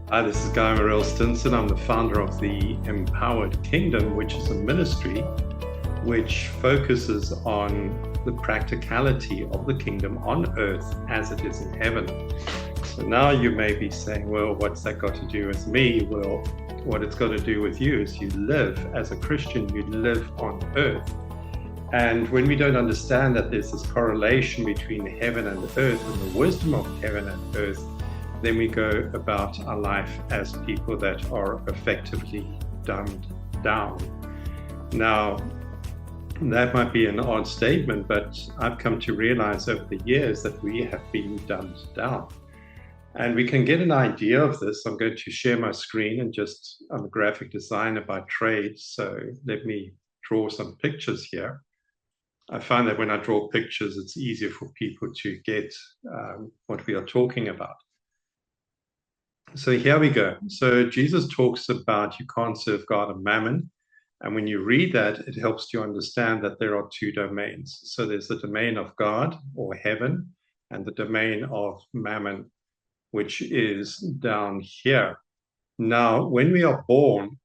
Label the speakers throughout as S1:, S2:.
S1: Hi, this is Guy Morrell Stinson. I'm the founder of the Empowered Kingdom, which is a ministry which focuses on the practicality of the kingdom on earth as it is in heaven. So now you may be saying, well, what's that got to do with me? Well, what it's got to do with you is you live as a Christian, you live on earth. And when we don't understand that there's this correlation between heaven and earth and the wisdom of heaven and earth, then we go about our life as people that are effectively dumbed down. Now, that might be an odd statement, but I've come to realize over the years that we have been dumbed down. And we can get an idea of this. I'm going to share my screen and I'm a graphic designer by trade, so let me draw some pictures here. I find that when I draw pictures, it's easier for people to get what we are talking about. So here we go. So Jesus talks about you can't serve God and mammon. And when you read that, it helps you understand that there are two domains. So there's the domain of God or heaven and the domain of mammon, which is down here. Now, when we are born,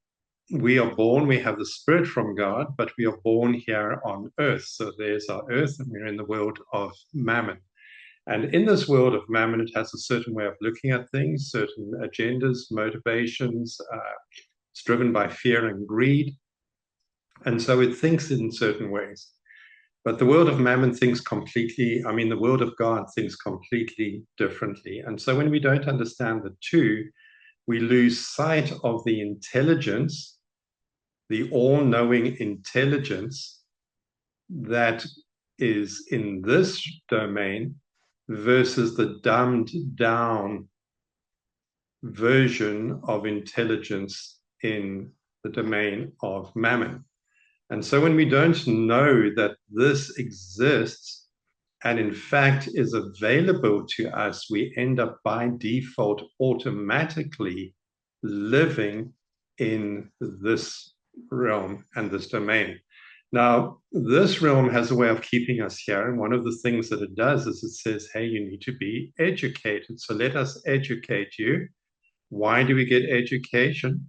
S1: we have the spirit from God, but we are born here on earth. So there's our earth, and we're in the world of mammon. And in this world of mammon, it has a certain way of looking at things, certain agendas, motivations. It's driven by fear and greed. And so it thinks in certain ways. But the world of mammon the world of God thinks completely differently. And so when we don't understand the two, we lose sight of the intelligence, the all-knowing intelligence that is in this domain versus the dumbed down version of intelligence in the domain of mammon. And so when we don't know that this exists and in fact is available to us, we end up by default automatically living in this realm and this domain. Now, this realm has a way of keeping us here. And one of the things that it does is it says, hey, you need to be educated. So let us educate you. Why do we get education?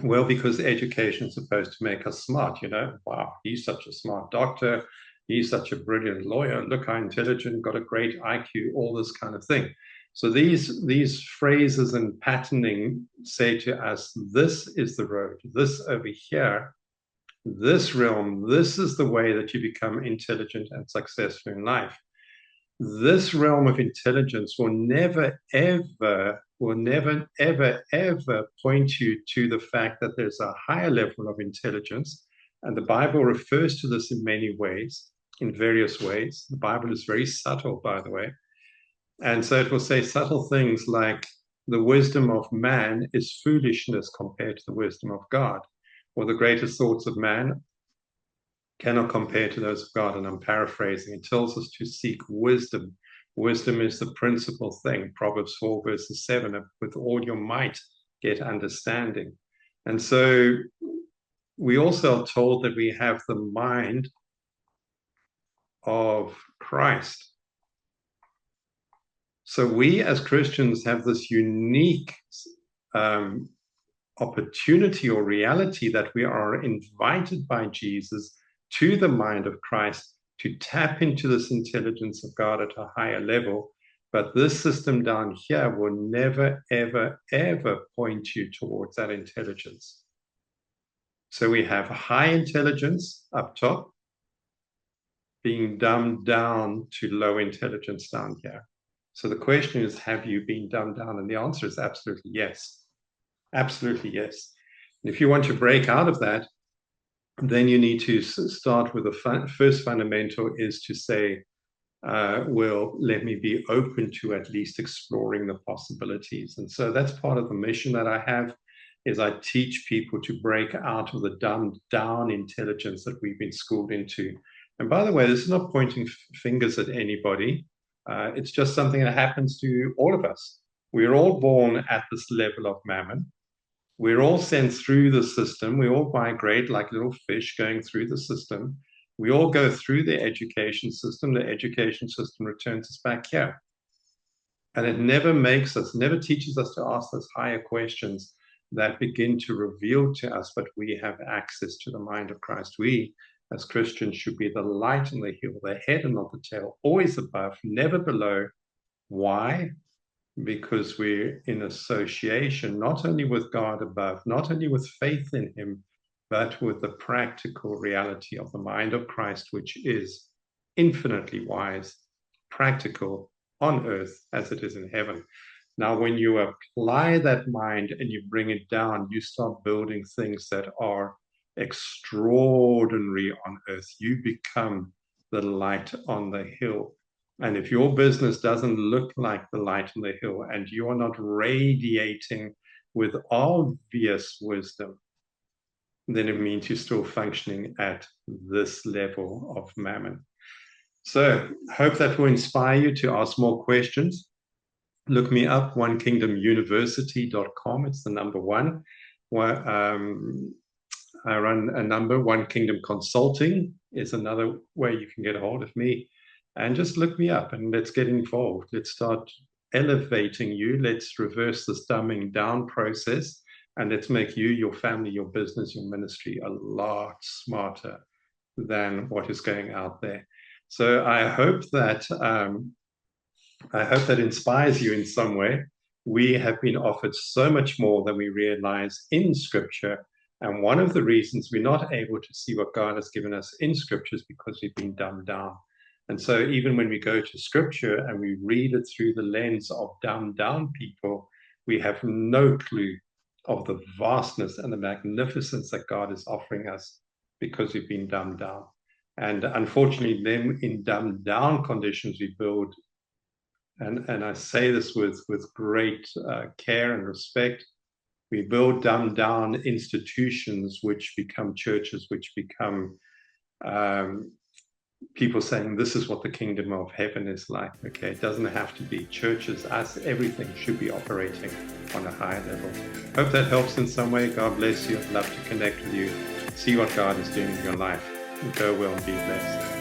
S1: Well, because education is supposed to make us smart, Wow, he's such a smart doctor. He's such a brilliant lawyer. Look how intelligent, got a great IQ, all this kind of thing. So these phrases and patterning say to us, this is the road, this over here, this realm, this is the way that you become intelligent and successful in life. This realm of intelligence will never, ever point you to the fact that there's a higher level of intelligence. And the Bible refers to this in many ways, in various ways. The Bible is very subtle, by the way. And so it will say subtle things like the wisdom of man is foolishness compared to the wisdom of God, or the greatest thoughts of man cannot compare to those of God. And I'm paraphrasing. It tells us to seek wisdom. Wisdom is the principal thing. Proverbs 4 verses 7, with all your might, get understanding. And so we also are told that we have the mind of Christ. So we as Christians have this unique opportunity or reality that we are invited by Jesus to the mind of Christ to tap into this intelligence of God at a higher level. But this system down here will never, ever, ever point you towards that intelligence. So we have high intelligence up top being dumbed down to low intelligence down here. So the question is, have you been dumbed down? And the answer is absolutely yes. Absolutely yes. And if you want to break out of that, then you need to start with the first fundamental is to say, well, let me be open to at least exploring the possibilities. And so that's part of the mission that I have, is I teach people to break out of the dumbed down intelligence that we've been schooled into. And by the way, this is not pointing fingers at anybody. It's just something that happens to all of us. We're all born at this level of mammon. We're all sent through the system. We all migrate like little fish going through the system. We all go through the education system. The education system returns us back here. And it never teaches us to ask those higher questions that begin to reveal to us, but we have access to the mind of Christ. We, as Christians, should be the light and the hill, the head and not the tail, always above, never below. Why? Because we're in association, not only with God above, not only with faith in him, but with the practical reality of the mind of Christ, which is infinitely wise, practical on earth as it is in heaven. Now, when you apply that mind and you bring it down, you start building things that are extraordinary on earth. You become the light on the hill. And if your business doesn't look like the light on the hill and you are not radiating with obvious wisdom, then it means you're still functioning at this level of mammon. So hope that will inspire you to ask more questions. Look me up, onekingdomuniversity.com. It's the number one. I run a number. One Kingdom Consulting is another way you can get a hold of me. And just look me up and let's get involved. Let's start elevating you. Let's reverse this dumbing down process. And let's make you, your family, your business, your ministry a lot smarter than what is going out there. So I hope that inspires you in some way. We have been offered so much more than we realize in Scripture. And one of the reasons we're not able to see what God has given us in Scripture is because we've been dumbed down. And so even when we go to Scripture and we read it through the lens of dumbed down people, we have no clue of the vastness and the magnificence that God is offering us because we've been dumbed down. And unfortunately, then in dumbed down conditions, we build, and I say this with great care and respect, we build dumbed down institutions which become churches, which become people saying this is what the kingdom of heaven is like. Okay, it doesn't have to be churches. Us, everything should be operating on a higher level. Hope that helps in some way. God bless you. I'd love to connect with you, see what God is doing in your life. Go well and be blessed.